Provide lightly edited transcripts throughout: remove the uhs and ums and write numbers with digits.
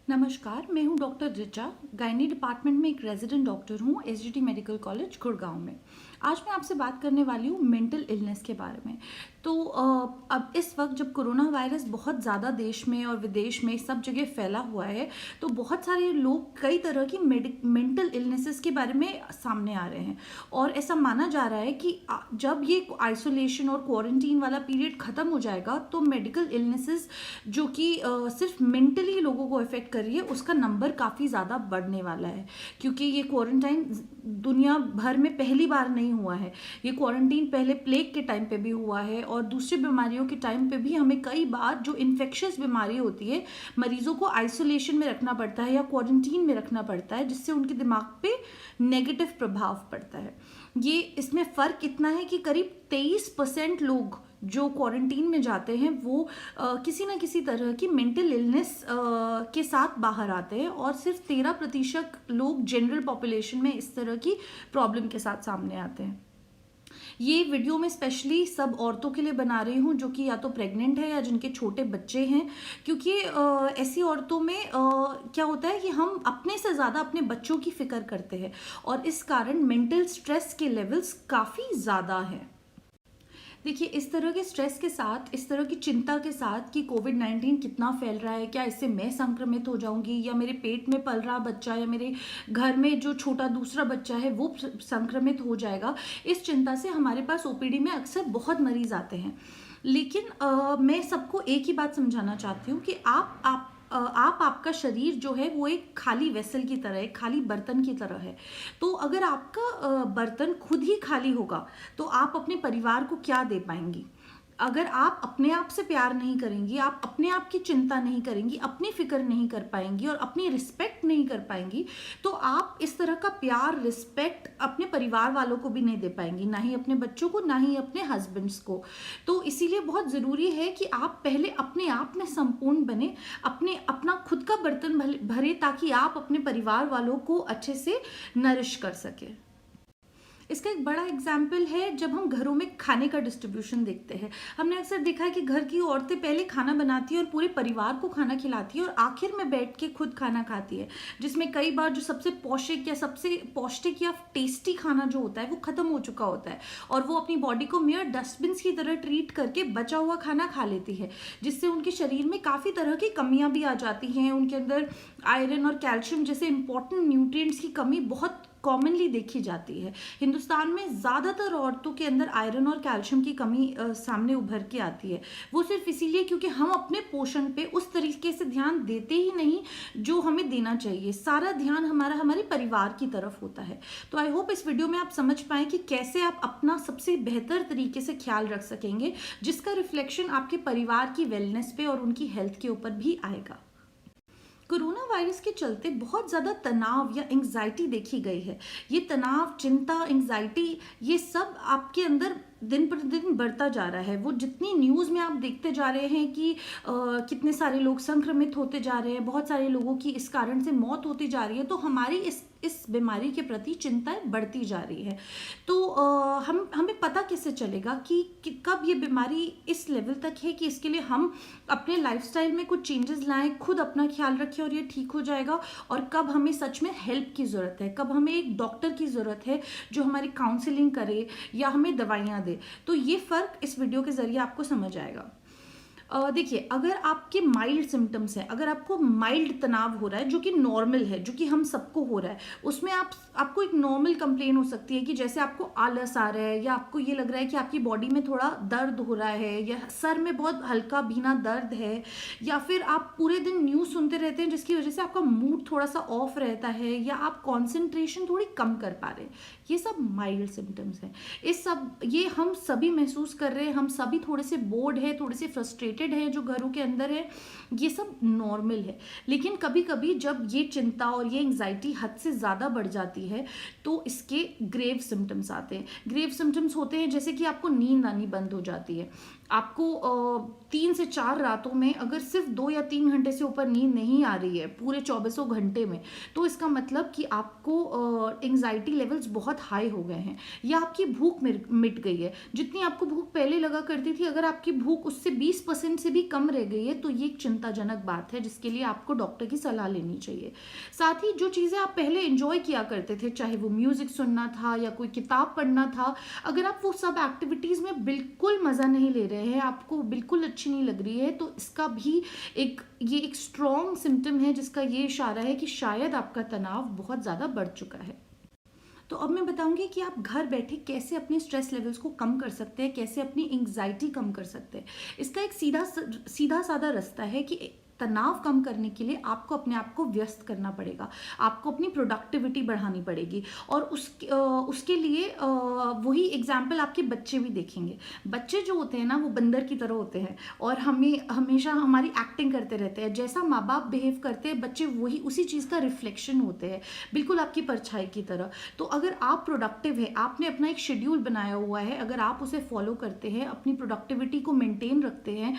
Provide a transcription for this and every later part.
नमस्कार, मैं हूँ डॉक्टर ऋचा। गायनी डिपार्टमेंट में एक रेजिडेंट डॉक्टर हूँ एसजीटी मेडिकल कॉलेज गुड़गांव में। आज मैं आपसे बात करने वाली हूँ मेंटल इलनेस के बारे में। तो अब इस वक्त जब कोरोना वायरस बहुत ज़्यादा देश में और विदेश में सब जगह फैला हुआ है, तो बहुत सारे लोग कई तरह की मेंटल इलनेसेस के बारे में सामने आ रहे हैं। और ऐसा माना जा रहा है कि जब ये आइसोलेशन और क्वारंटीन वाला पीरियड ख़त्म हो जाएगा तो मेडिकल इलनेसेस जो कि सिर्फ मेंटली लोगों को अफेक्ट कर रही है, उसका नंबर काफ़ी ज़्यादा बढ़ने वाला है। क्योंकि ये क्वारंटाइन दुनिया भर में पहली बार नहीं हुआ है। ये क्वारंटीन पहले प्लेग के टाइम पे भी हुआ है और दूसरी बीमारियों के टाइम पे भी हमें कई बार जो इन्फेक्शियस बीमारी होती है, मरीजों को आइसोलेशन में रखना पड़ता है या क्वारंटीन में रखना पड़ता है, जिससे उनके दिमाग पे नेगेटिव प्रभाव पड़ता है। ये इसमें फ़र्क इतना है कि करीब 23% लोग जो क्वारंटीन में जाते हैं वो किसी ना किसी तरह की मेंटल इलनेस के साथ बाहर आते हैं, और सिर्फ 13% लोग जनरल पॉपुलेशन में इस तरह की प्रॉब्लम के साथ सामने आते हैं। ये वीडियो मैं स्पेशली सब औरतों के लिए बना रही हूँ जो कि या तो प्रेग्नेंट है या जिनके छोटे बच्चे हैं, क्योंकि ऐसी औरतों में क्या होता है कि हम अपने से ज़्यादा अपने बच्चों की फिक्र करते हैं और इस कारण मेंटल स्ट्रेस के लेवल्स काफ़ी ज़्यादा हैं। देखिए, इस तरह के स्ट्रेस के साथ, इस तरह की चिंता के साथ कि कोविड-19 कितना फैल रहा है, क्या इससे मैं संक्रमित हो जाऊंगी, या मेरे पेट में पल रहा बच्चा या मेरे घर में जो छोटा दूसरा बच्चा है वो संक्रमित हो जाएगा, इस चिंता से हमारे पास ओपीडी में अक्सर बहुत मरीज आते हैं। लेकिन मैं सबको एक ही बात समझाना चाहती हूँ कि आपका शरीर जो है वो एक खाली वेसल की तरह है, खाली बर्तन की तरह है। तो अगर आपका बर्तन खुद ही खाली होगा तो आप अपने परिवार को क्या दे पाएंगी? अगर आप अपने आप से प्यार नहीं करेंगी, आप अपने आप की चिंता नहीं करेंगी, अपनी फिक्र नहीं कर पाएंगी और अपनी रिस्पेक्ट नहीं कर पाएंगी, तो आप इस तरह का प्यार, रिस्पेक्ट अपने परिवार वालों को भी नहीं दे पाएंगी, ना ही अपने बच्चों को, ना ही अपने हस्बैंड्स को। तो इसीलिए बहुत ज़रूरी है कि आप पहले अपने आप में संपूर्ण बने, अपना खुद का बर्तन भरे, ताकि आप अपने परिवार वालों को अच्छे से नरिश कर सकें। इसका एक बड़ा एग्जाम्पल है जब हम घरों में खाने का डिस्ट्रीब्यूशन देखते हैं। हमने अक्सर देखा है कि घर की औरतें पहले खाना बनाती है और पूरे परिवार को खाना खिलाती है और आखिर में बैठ के खुद खाना खाती है, जिसमें कई बार जो सबसे पौष्टिक या टेस्टी खाना जो होता है वो खत्म हो चुका होता है और वो अपनी बॉडी को मेयर डस्टबिन की तरह ट्रीट करके बचा हुआ खाना खा लेती है, जिससे उनके शरीर में काफ़ी तरह की कमियां भी आ जाती हैं। उनके अंदर आयरन और कैल्शियम जैसे इंपॉर्टेंट न्यूट्रिएंट्स की कमी बहुत कॉमनली देखी जाती है। हिंदुस्तान में ज़्यादातर औरतों के अंदर आयरन और कैल्शियम की कमी सामने उभर के आती है। वो सिर्फ इसीलिए क्योंकि हम अपने पोषण पे उस तरीके से ध्यान देते ही नहीं जो हमें देना चाहिए। सारा ध्यान हमारे परिवार की तरफ होता है। तो आई होप इस वीडियो में आप समझ पाएँ कि कैसे आप अपना सबसे बेहतर तरीके से ख्याल रख सकेंगे, जिसका रिफ्लेक्शन आपके परिवार की वेलनेस पे और उनकी हेल्थ के ऊपर भी आएगा। कोरोना वायरस के चलते बहुत ज़्यादा तनाव या एंग्जाइटी देखी गई है। ये तनाव, चिंता, एंग्जाइटी, ये सब आपके अंदर दिन प्रतिदिन बढ़ता जा रहा है। वो जितनी न्यूज़ में आप देखते जा रहे हैं कि कितने सारे लोग संक्रमित होते जा रहे हैं, बहुत सारे लोगों की इस कारण से मौत होती जा रही है, तो हमारी इस बीमारी के प्रति चिंताएं बढ़ती जा रही है। तो हमें पता कैसे चलेगा कि कब ये बीमारी इस लेवल तक है कि इसके लिए हम अपने लाइफस्टाइल में कुछ चेंजेस लाएं, खुद अपना ख्याल रखें और ये ठीक हो जाएगा, और कब हमें सच में हेल्प की ज़रूरत है, कब हमें एक डॉक्टर की ज़रूरत है जो हमारी काउंसलिंग करे या हमें दवाइयाँ दे। तो ये फ़र्क इस वीडियो के ज़रिए आपको समझ आएगा। देखिए, अगर आपके माइल्ड सिम्टम्स हैं, अगर आपको माइल्ड तनाव हो रहा है जो कि नॉर्मल है, जो कि हम सबको हो रहा है, उसमें आपको एक नॉर्मल कंप्लेन हो सकती है कि जैसे आपको आलस आ रहा है, या आपको ये लग रहा है कि आपकी बॉडी में थोड़ा दर्द हो रहा है, या सर में बहुत हल्का भीना दर्द है, या फिर आप पूरे दिन न्यूज़ सुनते रहते हैं जिसकी वजह से आपका मूड थोड़ा सा ऑफ रहता है, या आप कॉन्सेंट्रेशन थोड़ी कम कर पा रहे हैं। ये सब माइल्ड सिम्टम्स हैं। ये हम सभी महसूस कर रहे हैं। हम सभी थोड़े से बोर्ड है, थोड़े से फ्रस्ट्रेटेड है जो घरों के अंदर है। ये सब नॉर्मल है। लेकिन कभी कभी जब ये चिंता और ये एंग्जाइटी हद से ज़्यादा बढ़ जाती है तो इसके ग्रेव सिम्टम्स आते हैं। ग्रेव सिम्टम्स होते हैं जैसे कि आपको नींद आनी बंद हो जाती है, आपको 3 से 4 रातों में अगर सिर्फ 2 या 3 घंटे से ऊपर नींद नहीं आ रही है पूरे 24 घंटे में, तो इसका मतलब कि आपको एंग्जाइटी लेवल्स बहुत हाई हो गए हैं, या आपकी भूख मिट गई है। जितनी आपको भूख पहले लगा करती थी, अगर आपकी भूख उससे 20% से भी कम रह गई है, तो ये एक चिंताजनक बात है जिसके लिए आपको डॉक्टर की सलाह लेनी चाहिए। साथ ही जो चीज़ें आप पहले इंजॉय किया करते थे, चाहे वो म्यूजिक सुनना था या कोई किताब पढ़ना था, अगर आप वो सब एक्टिविटीज़ में बिल्कुल मज़ा नहीं ले रहे हैं, आपको बिल्कुल अच्छी नहीं लग रही है, तो इसका भी ये एक स्ट्रॉन्ग सिम्टम है जिसका ये इशारा है कि शायद आपका तनाव बहुत ज़्यादा बढ़ चुका है। तो अब मैं बताऊंगी कि आप घर बैठे कैसे अपने स्ट्रेस लेवल्स को कम कर सकते हैं, कैसे अपनी एंग्जाइटी कम कर सकते हैं। इसका एक सीधा साधा रास्ता है कि तनाव कम करने के लिए आपको अपने आप को व्यस्त करना पड़ेगा, आपको अपनी प्रोडक्टिविटी बढ़ानी पड़ेगी। और उसके लिए वही एग्जाम्पल आपके बच्चे भी देखेंगे। बच्चे जो होते हैं ना, वो बंदर की तरह होते हैं और हमें हमेशा हमारी एक्टिंग करते रहते हैं। जैसा माँ बाप बिहेव करते हैं, बच्चे वही उसी चीज़ का रिफ्लेक्शन होते हैं, बिल्कुल आपकी परछाई की तरह। तो अगर आप प्रोडक्टिव है, आपने अपना एक शेड्यूल बनाया हुआ है, अगर आप उसे फॉलो करते हैं, अपनी प्रोडक्टिविटी को मेंटेन रखते हैं,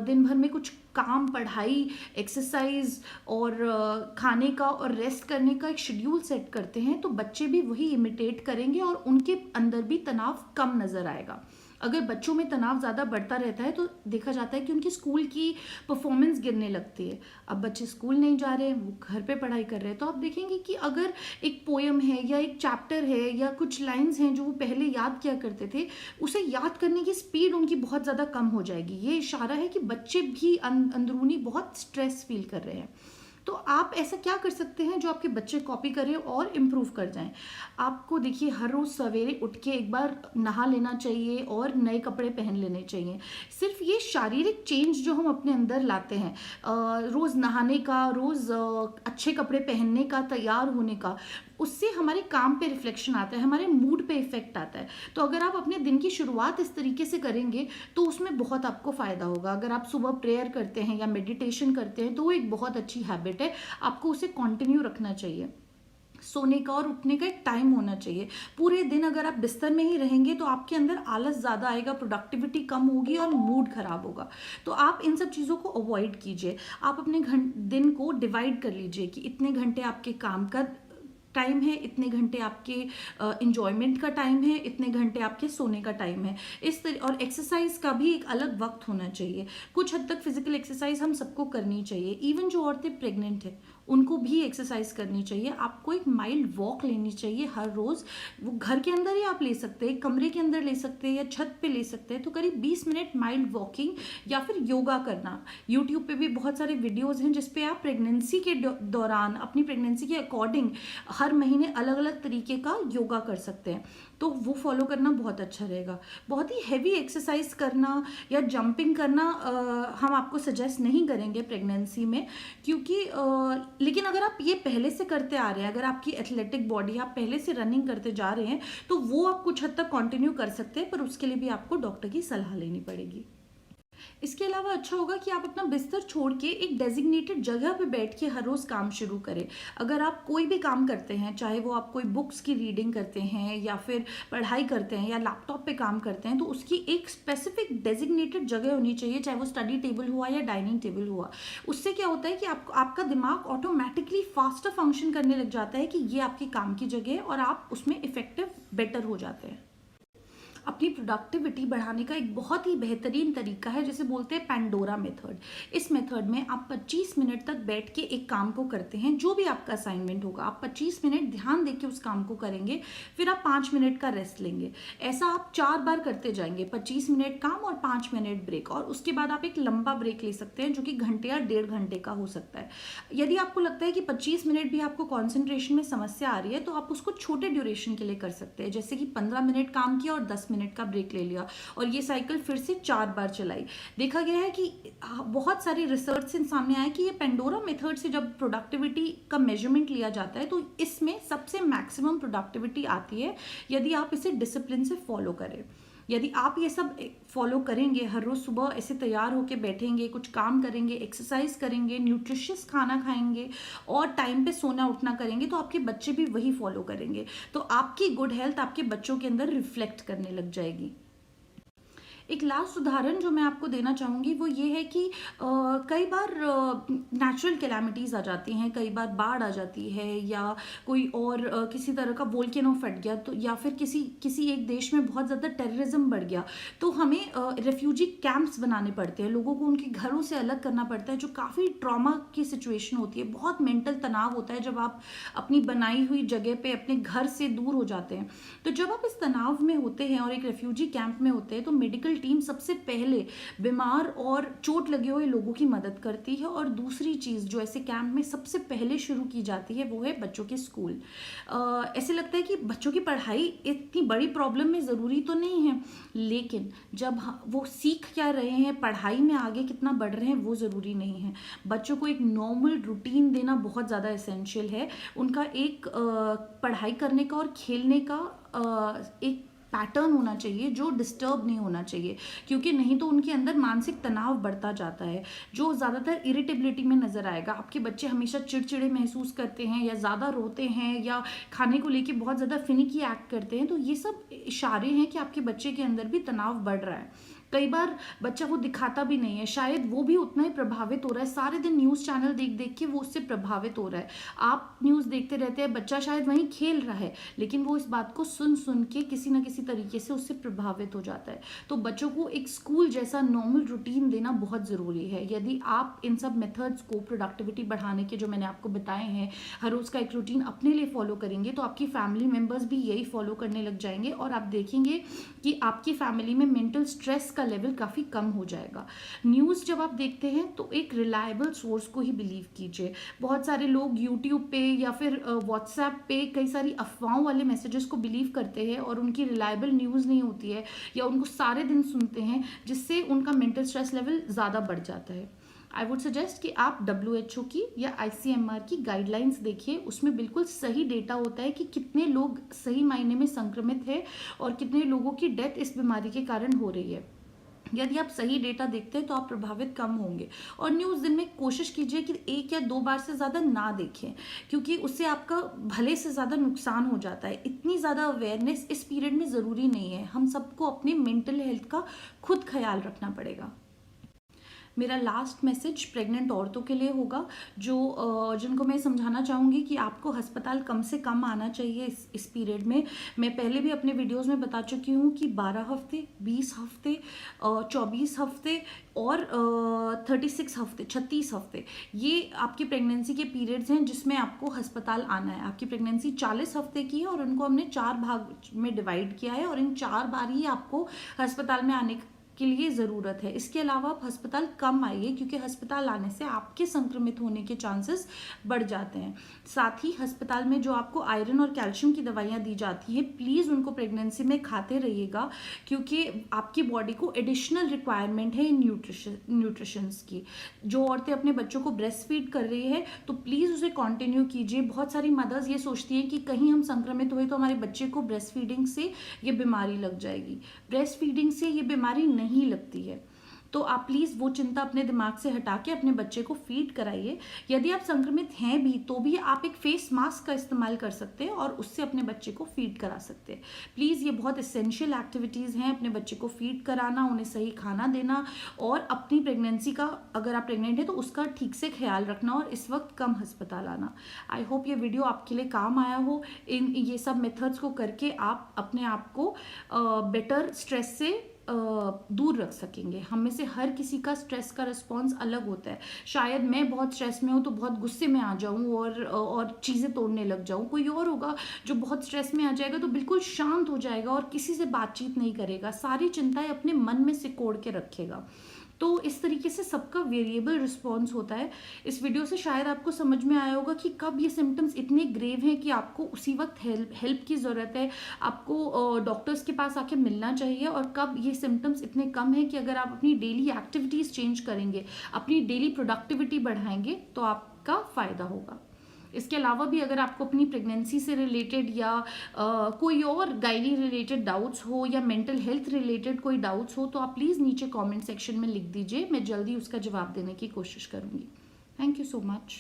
दिन भर में कुछ काम, पढ़ाई, एक्सरसाइज और खाने का और रेस्ट करने का एक शेड्यूल सेट करते हैं, तो बच्चे भी वही इमिटेट करेंगे और उनके अंदर भी तनाव कम नजर आएगा। अगर बच्चों में तनाव ज़्यादा बढ़ता रहता है तो देखा जाता है कि उनकी स्कूल की परफॉर्मेंस गिरने लगती है। अब बच्चे स्कूल नहीं जा रहे हैं, वो घर पे पढ़ाई कर रहे हैं, तो आप देखेंगे कि अगर एक पोयम है या एक चैप्टर है या कुछ लाइंस हैं जो वो पहले याद किया करते थे, उसे याद करने की स्पीड उनकी बहुत ज़्यादा कम हो जाएगी। ये इशारा है कि बच्चे भी अंदरूनी बहुत स्ट्रेस फील कर रहे हैं। तो आप ऐसा क्या कर सकते हैं जो आपके बच्चे कॉपी करें और इम्प्रूव कर जाएं। आपको देखिए, हर रोज़ सवेरे उठ के एक बार नहा लेना चाहिए और नए कपड़े पहन लेने चाहिए। सिर्फ ये शारीरिक चेंज जो हम अपने अंदर लाते हैं, रोज़ नहाने का, रोज़ अच्छे कपड़े पहनने का, तैयार होने का, उससे हमारे काम पे रिफ्लेक्शन आता है, हमारे मूड पे इफेक्ट आता है। तो अगर आप अपने दिन की शुरुआत इस तरीके से करेंगे तो उसमें बहुत आपको फ़ायदा होगा। अगर आप सुबह प्रेयर करते हैं या मेडिटेशन करते हैं तो वो एक बहुत अच्छी हैबिट है, आपको उसे कंटिन्यू रखना चाहिए। सोने का और उठने का एक टाइम होना चाहिए। पूरे दिन अगर आप बिस्तर में ही रहेंगे तो आपके अंदर आलस ज़्यादा आएगा, प्रोडक्टिविटी कम होगी और मूड खराब होगा। तो आप इन सब चीज़ों को अवॉइड कीजिए। आप अपने दिन को डिवाइड कर लीजिए कि इतने घंटे आपके काम का टाइम है, इतने घंटे आपके इंजॉयमेंट का टाइम है, इतने घंटे आपके सोने का टाइम है। और एक्सरसाइज का भी एक अलग वक्त होना चाहिए। कुछ हद तक फिजिकल एक्सरसाइज हम सबको करनी चाहिए। इवन जो औरतें प्रेग्नेंट है उनको भी एक्सरसाइज करनी चाहिए। आपको एक माइल्ड वॉक लेनी चाहिए हर रोज़। वो घर के अंदर ही आप ले सकते हैं, कमरे के अंदर ले सकते हैं या छत पे ले सकते हैं। तो करीब 20 मिनट माइल्ड वॉकिंग या फिर योगा करना। यूट्यूब पे भी बहुत सारे वीडियोज़ हैं जिसपे आप प्रेगनेंसी के दौरान अपनी प्रेगनेंसी के अकॉर्डिंग हर महीने अलग अलग तरीके का योगा कर सकते हैं। तो वो फॉलो करना बहुत अच्छा रहेगा। बहुत ही हैवी एक्सरसाइज करना या जंपिंग करना हम आपको सजेस्ट नहीं करेंगे प्रेगनेंसी में, क्योंकि लेकिन अगर आप ये पहले से करते आ रहे हैं, अगर आपकी एथलेटिक बॉडी, आप पहले से रनिंग करते जा रहे हैं, तो वो आप कुछ हद तक कंटिन्यू कर सकते हैं, पर उसके लिए भी आपको डॉक्टर की सलाह लेनी पड़ेगी। इसके अलावा अच्छा होगा कि आप अपना बिस्तर छोड़ के एक डेजिग्नेटेड जगह पे बैठ के हर रोज़ काम शुरू करें। अगर आप कोई भी काम करते हैं, चाहे वो आप कोई बुक्स की रीडिंग करते हैं या फिर पढ़ाई करते हैं या लैपटॉप पे काम करते हैं, तो उसकी एक स्पेसिफिक डेजिग्नेटेड जगह होनी चाहिए, चाहे वो स्टडी टेबल हुआ या डाइनिंग टेबल हुआ। उससे क्या होता है कि आपका दिमाग ऑटोमेटिकली फास्टर फंक्शन करने लग जाता है कि ये आपकी काम की जगह है और आप उसमें इफेक्टिव बेटर हो जाते हैं। अपनी प्रोडक्टिविटी बढ़ाने का एक बहुत ही बेहतरीन तरीका है जिसे बोलते हैं पेंडोरा मेथड। इस मेथड में आप 25 मिनट तक बैठ के एक काम को करते हैं, जो भी आपका असाइनमेंट होगा आप 25 मिनट ध्यान देके उस काम को करेंगे, फिर आप 5 मिनट का रेस्ट लेंगे। ऐसा आप 4 बार करते जाएंगे, 25 मिनट काम और 5 मिनट ब्रेक, और उसके बाद आप एक लंबा ब्रेक ले सकते हैं जो कि घंटे या 1.5 घंटे का हो सकता है। यदि आपको लगता है कि 25 मिनट भी आपको कॉन्सेंट्रेशन में समस्या आ रही है तो आप उसको छोटे ड्यूरेशन के लिए कर सकते हैं, जैसे कि 15 मिनट काम किया और 10 मिनट का ब्रेक ले लिया, और ये साइकिल फिर से 4 बार चलाई। देखा गया है कि बहुत सारी रिसर्च से सामने आया कि ये पेंडोरा मेथड से जब प्रोडक्टिविटी का मेजरमेंट लिया जाता है तो इसमें सबसे मैक्सिमम प्रोडक्टिविटी आती है यदि आप इसे डिसिप्लिन से फॉलो करें। यदि आप ये सब फॉलो करेंगे, हर रोज़ सुबह ऐसे तैयार होकर बैठेंगे, कुछ काम करेंगे, एक्सरसाइज करेंगे, न्यूट्रिशियस खाना खाएंगे और टाइम पे सोना उठना करेंगे, तो आपके बच्चे भी वही फॉलो करेंगे। तो आपकी गुड हेल्थ आपके बच्चों के अंदर रिफ्लेक्ट करने लग जाएगी। एक लास्ट उदाहरण जो मैं आपको देना चाहूँगी वो ये है कि कई बार नेचुरल कैलामिटीज़ आ जाती हैं, कई बार बाढ़ आ जाती है, या कोई और किसी तरह का वोल्केनो फट गया, तो या फिर किसी एक देश में बहुत ज़्यादा टेररिज्म बढ़ गया, तो हमें रेफ्यूजी कैंप्स बनाने पड़ते हैं, लोगों को उनके घरों से अलग करना पड़ता है, जो काफ़ी ट्रॉमा की सिचुएशन होती है, बहुत मेंटल तनाव होता है जब आप अपनी बनाई हुई जगह पे अपने घर से दूर हो जाते हैं। तो जब आप इस तनाव में होते हैं और एक रेफ्यूजी कैंप में होते हैं, तो मेडिकल टीम सबसे पहले बीमार और चोट लगे हुए लोगों की मदद करती है। और दूसरी चीज़ जो ऐसे कैंप में सबसे पहले शुरू की जाती है वो है बच्चों के स्कूल। ऐसे लगता है कि बच्चों की पढ़ाई इतनी बड़ी प्रॉब्लम में ज़रूरी तो नहीं है, लेकिन जब वो सीख क्या रहे हैं, पढ़ाई में आगे कितना बढ़ रहे हैं, वो ज़रूरी नहीं है। बच्चों को एक नॉर्मल रूटीन देना बहुत ज़्यादा एसेंशियल है। उनका एक पढ़ाई करने का और खेलने का एक पैटर्न होना चाहिए जो डिस्टर्ब नहीं होना चाहिए, क्योंकि नहीं तो उनके अंदर मानसिक तनाव बढ़ता जाता है, जो ज़्यादातर इरिटेबिलिटी में नज़र आएगा। आपके बच्चे हमेशा चिड़चिड़े महसूस करते हैं, या ज़्यादा रोते हैं, या खाने को लेके बहुत ज़्यादा फिनिकी एक्ट करते हैं, तो ये सब इशारे हैं कि आपके बच्चे के अंदर भी तनाव बढ़ रहा है। कई बार बच्चा वो दिखाता भी नहीं है, शायद वो भी उतना ही प्रभावित हो रहा है, सारे दिन न्यूज़ चैनल देख देख के वो उससे प्रभावित हो रहा है। आप न्यूज़ देखते रहते हैं, बच्चा शायद वहीं खेल रहा है, लेकिन वो इस बात को सुन सुन के किसी ना किसी तरीके से उससे प्रभावित हो जाता है। तो बच्चों को एक स्कूल जैसा नॉर्मल रूटीन देना बहुत ज़रूरी है। यदि आप इन सब मेथड्स को, प्रोडक्टिविटी बढ़ाने के जो मैंने आपको बताए हैं, हर रोज़ का एक रूटीन अपने लिए फॉलो करेंगे, तो आपकी फैमिली मेम्बर्स भी यही फॉलो करने लग जाएंगे, और आप देखेंगे कि आपकी फैमिली में मेंटल स्ट्रेस का लेवल काफ़ी कम हो जाएगा। न्यूज़ जब आप देखते हैं तो एक रिलायबल सोर्स को ही बिलीव कीजिए। बहुत सारे लोग यूट्यूब पे या फिर व्हाट्सएप पे कई सारी अफवाहों वाले मैसेजेस को बिलीव करते हैं, और उनकी रिलायबल न्यूज़ नहीं होती है, या उनको सारे दिन सुनते हैं, जिससे उनका मेंटल स्ट्रेस लेवल ज़्यादा बढ़ जाता है। आई वुड सजेस्ट कि आप WHO की या ICMR की गाइडलाइंस देखिए, उसमें बिल्कुल सही डेटा होता है कि कितने लोग सही मायने में संक्रमित है और कितने लोगों की डेथ इस बीमारी के कारण हो रही है। यदि आप सही डेटा देखते हैं तो आप प्रभावित कम होंगे। और न्यूज़ दिन में कोशिश कीजिए कि 1 या 2 बार से ज़्यादा ना देखें, क्योंकि उससे आपका भले से ज़्यादा नुकसान हो जाता है। इतनी ज़्यादा अवेयरनेस इस पीरियड में ज़रूरी नहीं है। हम सबको अपने मेंटल हेल्थ का खुद ख्याल रखना पड़ेगा। मेरा लास्ट मैसेज प्रेग्नेंट औरतों के लिए होगा, जिनको मैं समझाना चाहूँगी कि आपको अस्पताल कम से कम आना चाहिए इस पीरियड में। मैं पहले भी अपने वीडियोस में बता चुकी हूँ कि 12 हफ्ते, 20 हफ्ते, 24 हफ्ते और 36 हफ्ते, 36 हफ्ते, ये आपकी प्रेगनेंसी के पीरियड्स हैं जिसमें आपको अस्पताल आना है। आपकी प्रेगनेंसी 40 हफ्ते की है और उनको हमने 4 भाग में डिवाइड किया है, और इन 4 बार ही आपको अस्पताल में आने के लिए ज़रूरत है। इसके अलावा आप अस्पताल कम आइए, क्योंकि अस्पताल आने से आपके संक्रमित होने के चांसेस बढ़ जाते हैं। साथ ही अस्पताल में जो आपको आयरन और कैल्शियम की दवाइयाँ दी जाती हैं, प्लीज़ उनको प्रेगनेंसी में खाते रहिएगा, क्योंकि आपकी बॉडी को एडिशनल रिक्वायरमेंट है इन न्यूट्रिशंस की। जो औरतें अपने बच्चों को ब्रेस्ट फीड कर रही है तो प्लीज़ उसे कंटिन्यू कीजिए। बहुत सारी मदर्स ये सोचती हैं कि कहीं हम संक्रमित हुए तो हमारे बच्चे को ब्रेस्ट फीडिंग से ये बीमारी लग जाएगी। ब्रेस्ट फीडिंग से ये बीमारी नहीं लगती है। तो आप प्लीज़ वो चिंता अपने दिमाग से हटा के अपने बच्चे को फीड कराइए। यदि आप संक्रमित हैं भी तो भी आप एक फेस मास्क का इस्तेमाल कर सकते हैं और उससे अपने बच्चे को फीड करा सकते हैं। प्लीज़ ये बहुत एसेंशियल एक्टिविटीज़ हैं, अपने बच्चे को फीड कराना, उन्हें सही खाना देना, और अपनी प्रेगनेंसी का, अगर आप प्रेग्नेंट हैं तो उसका ठीक से ख्याल रखना, और इस वक्त कम अस्पताल आना। आई होप ये वीडियो आपके लिए काम आया हो। ये सब मेथड्स को करके आप अपने आप को बेटर स्ट्रेस से दूर रख सकेंगे। हम में से हर किसी का स्ट्रेस का रिस्पॉन्स अलग होता है। शायद मैं बहुत स्ट्रेस में हूँ तो बहुत गुस्से में आ जाऊँ और चीज़ें तोड़ने लग जाऊँ। कोई और होगा जो बहुत स्ट्रेस में आ जाएगा तो बिल्कुल शांत हो जाएगा और किसी से बातचीत नहीं करेगा, सारी चिंताएं अपने मन में सिकोड़ के रखेगा। तो इस तरीके से सबका वेरिएबल रिस्पॉन्स होता है। इस वीडियो से शायद आपको समझ में आया होगा कि कब ये सिम्टम्स इतने ग्रेव हैं कि आपको उसी वक्त हेल्प की ज़रूरत है, आपको डॉक्टर्स के पास आके मिलना चाहिए, और कब ये सिम्टम्स इतने कम हैं कि अगर आप अपनी डेली एक्टिविटीज़ चेंज करेंगे, अपनी डेली प्रोडक्टिविटी बढ़ाएंगे तो आपका फ़ायदा होगा। इसके अलावा भी अगर आपको अपनी प्रेगनेंसी से रिलेटेड या कोई और गाइनी रिलेटेड डाउट्स हो या मेंटल हेल्थ रिलेटेड कोई डाउट्स हो तो आप प्लीज़ नीचे कमेंट सेक्शन में लिख दीजिए, मैं जल्दी उसका जवाब देने की कोशिश करूँगी। Thank you so much.